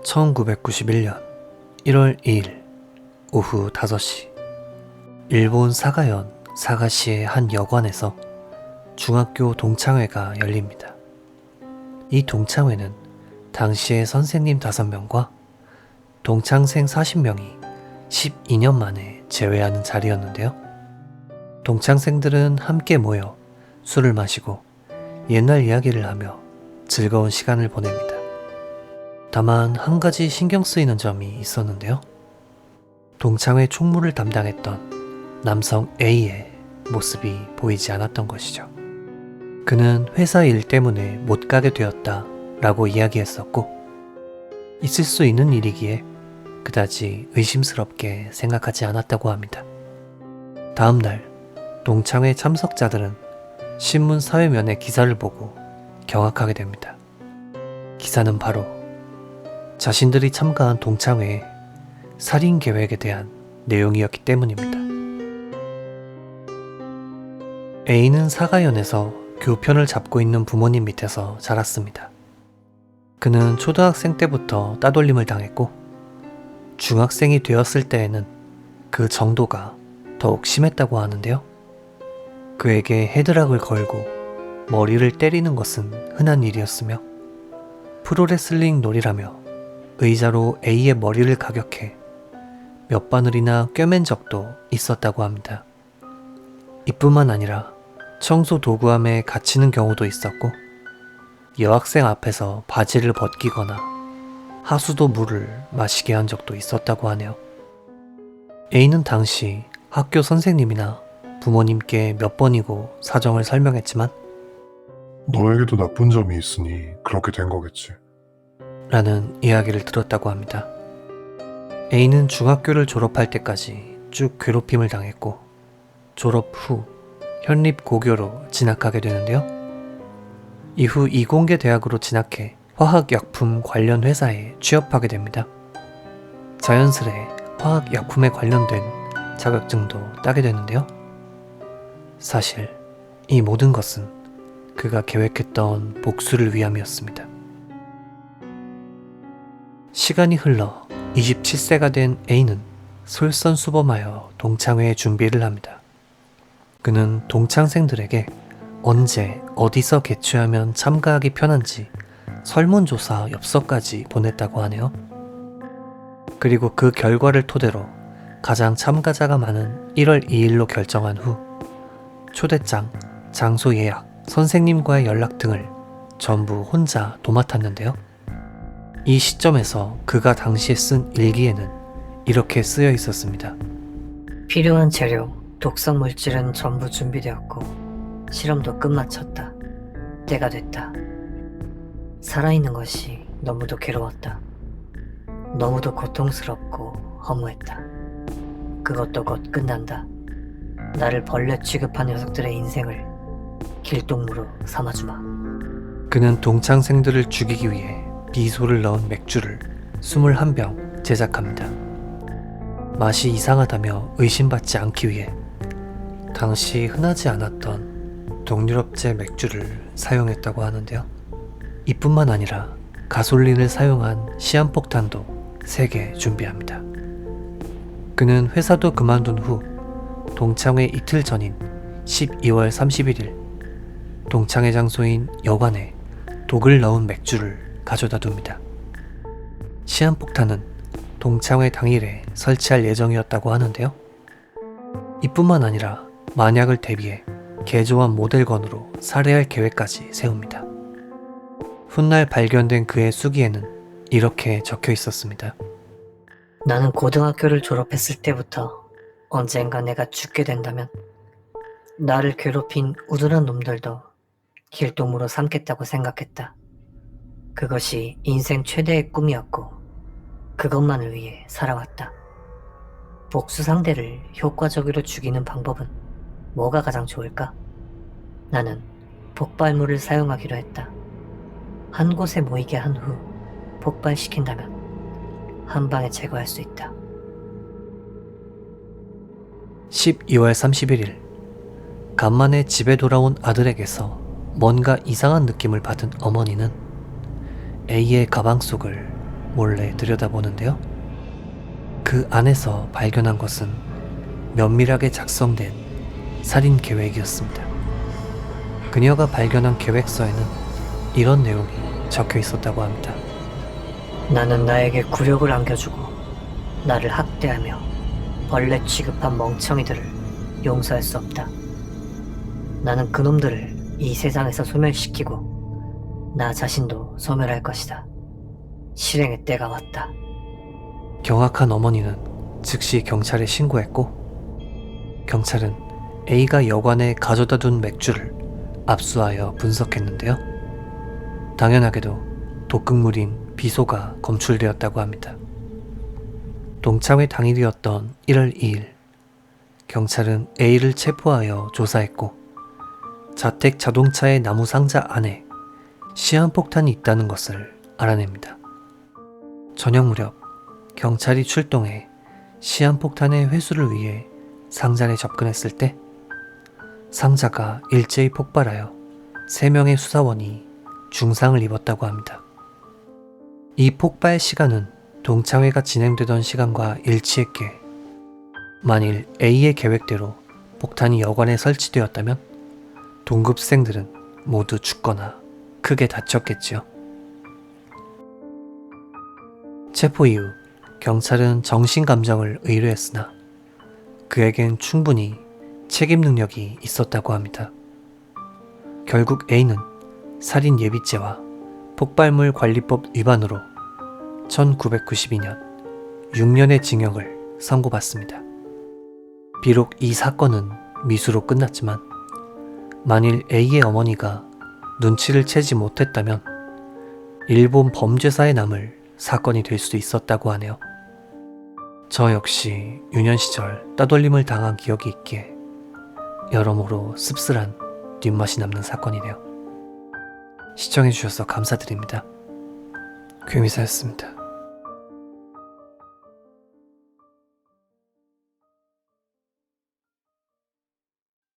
1991년 1월 2일 오후 5시 일본 사가현 사가시의 한 여관에서 중학교 동창회가 열립니다. 이 동창회는 당시의 선생님 5명과 동창생 40명이 12년 만에 재회하는 자리였는데요. 동창생들은 함께 모여 술을 마시고 옛날 이야기를 하며 즐거운 시간을 보냅니다. 다만 한 가지 신경 쓰이는 점이 있었는데요. 동창회 총무를 담당했던 남성 A의 모습이 보이지 않았던 것이죠. 그는 회사 일 때문에 못 가게 되었다 라고 이야기했었고, 있을 수 있는 일이기에 그다지 의심스럽게 생각하지 않았다고 합니다. 다음날 동창회 참석자들은 신문 사회면의 기사를 보고 경악하게 됩니다. 기사는 바로 자신들이 참가한 동창회의 살인 계획에 대한 내용이었기 때문입니다. A는 사가현에서 교편을 잡고 있는 부모님 밑에서 자랐습니다. 그는 초등학생 때부터 따돌림을 당했고 중학생이 되었을 때에는 그 정도가 더욱 심했다고 하는데요. 그에게 헤드락을 걸고 머리를 때리는 것은 흔한 일이었으며 프로레슬링 놀이라며 의자로 A의 머리를 가격해 몇 바늘이나 꿰맨 적도 있었다고 합니다. 이뿐만 아니라 청소 도구함에 갇히는 경우도 있었고, 여학생 앞에서 바지를 벗기거나 하수도 물을 마시게 한 적도 있었다고 하네요. A는 당시 학교 선생님이나 부모님께 몇 번이고 사정을 설명했지만 너에게도 나쁜 점이 있으니 그렇게 된 거겠지. 라는 이야기를 들었다고 합니다. A는 중학교를 졸업할 때까지 쭉 괴롭힘을 당했고 졸업 후 현립고교로 진학하게 되는데요. 이후 이공계 대학으로 진학해 화학약품 관련 회사에 취업하게 됩니다. 자연스레 화학약품에 관련된 자격증도 따게 되는데요. 사실 이 모든 것은 그가 계획했던 복수를 위함이었습니다. 시간이 흘러 27세가 된 A는 솔선수범하여 동창회 준비를 합니다. 그는 동창생들에게 언제 어디서 개최하면 참가하기 편한지 설문조사 엽서까지 보냈다고 하네요. 그리고 그 결과를 토대로 가장 참가자가 많은 1월 2일로 결정한 후 초대장, 장소 예약, 선생님과의 연락 등을 전부 혼자 도맡았는데요. 이 시점에서 그가 당시에 쓴 일기에는 이렇게 쓰여 있었습니다. 필요한 재료, 독성 물질은 전부 준비되었고 실험도 끝마쳤다. 때가 됐다. 살아있는 것이 너무도 괴로웠다. 너무도 고통스럽고 허무했다. 그것도 곧 끝난다. 나를 벌레 취급한 녀석들의 인생을 길동무로 삼아주마. 그는 동창생들을 죽이기 위해 비소를 넣은 맥주를 21병 제작합니다. 맛이 이상하다며 의심받지 않기 위해 당시 흔하지 않았던 동유럽제 맥주를 사용했다고 하는데요. 이뿐만 아니라 가솔린을 사용한 시한폭탄도 3개 준비합니다. 그는 회사도 그만둔 후 동창회 이틀 전인 12월 31일 동창회 장소인 여관에 독을 넣은 맥주를 가져다 둡니다. 시한폭탄은 동창회 당일에 설치할 예정이었다고 하는데요. 이뿐만 아니라 만약을 대비해 개조한 모델건으로 살해할 계획까지 세웁니다. 훗날 발견된 그의 수기에는 이렇게 적혀 있었습니다. 나는 고등학교를 졸업했을 때부터 언젠가 내가 죽게 된다면 나를 괴롭힌 우둔한 놈들도 길동무로 삼겠다고 생각했다. 그것이 인생 최대의 꿈이었고 그것만을 위해 살아왔다. 복수 상대를 효과적으로 죽이는 방법은 뭐가 가장 좋을까? 나는 폭발물을 사용하기로 했다. 한 곳에 모이게 한 후 폭발시킨다면 한 방에 제거할 수 있다. 12월 31일 간만에 집에 돌아온 아들에게서 뭔가 이상한 느낌을 받은 어머니는 A의 가방 속을 몰래 들여다보는데요. 그 안에서 발견한 것은 면밀하게 작성된 살인 계획이었습니다. 그녀가 발견한 계획서에는 이런 내용이 적혀 있었다고 합니다. 나는 나에게 굴욕을 안겨주고 나를 학대하며 벌레 취급한 멍청이들을 용서할 수 없다. 나는 그놈들을 이 세상에서 소멸시키고 나 자신도 소멸할 것이다. 실행의 때가 왔다. 경악한 어머니는 즉시 경찰에 신고했고, 경찰은 A가 여관에 가져다 둔 맥주를 압수하여 분석했는데요. 당연하게도 독극물인 비소가 검출되었다고 합니다. 동창회 당일이었던 1월 2일, 경찰은 A를 체포하여 조사했고, 자택 자동차의 나무 상자 안에 시한폭탄이 있다는 것을 알아냅니다. 저녁 무렵 경찰이 출동해 시한폭탄의 회수를 위해 상자에 접근했을 때 상자가 일제히 폭발하여 3명의 수사원이 중상을 입었다고 합니다. 이 폭발 시간은 동창회가 진행되던 시간과 일치했기에 만일 A의 계획대로 폭탄이 여관에 설치되었다면 동급생들은 모두 죽거나 크게 다쳤겠지요. 체포 이후 경찰은 정신감정을 의뢰했으나 그에겐 충분히 책임 능력이 있었다고 합니다. 결국 A는 살인 예비죄와 폭발물 관리법 위반으로 1992년 6년의 징역을 선고받습니다. 비록 이 사건은 미수로 끝났지만 만일 A의 어머니가 눈치를 채지 못했다면 일본 범죄사에 남을 사건이 될 수도 있었다고 하네요. 저 역시 유년 시절 따돌림을 당한 기억이 있기에 여러모로 씁쓸한 뒷맛이 남는 사건이네요. 시청해주셔서 감사드립니다. 괴미사였습니다.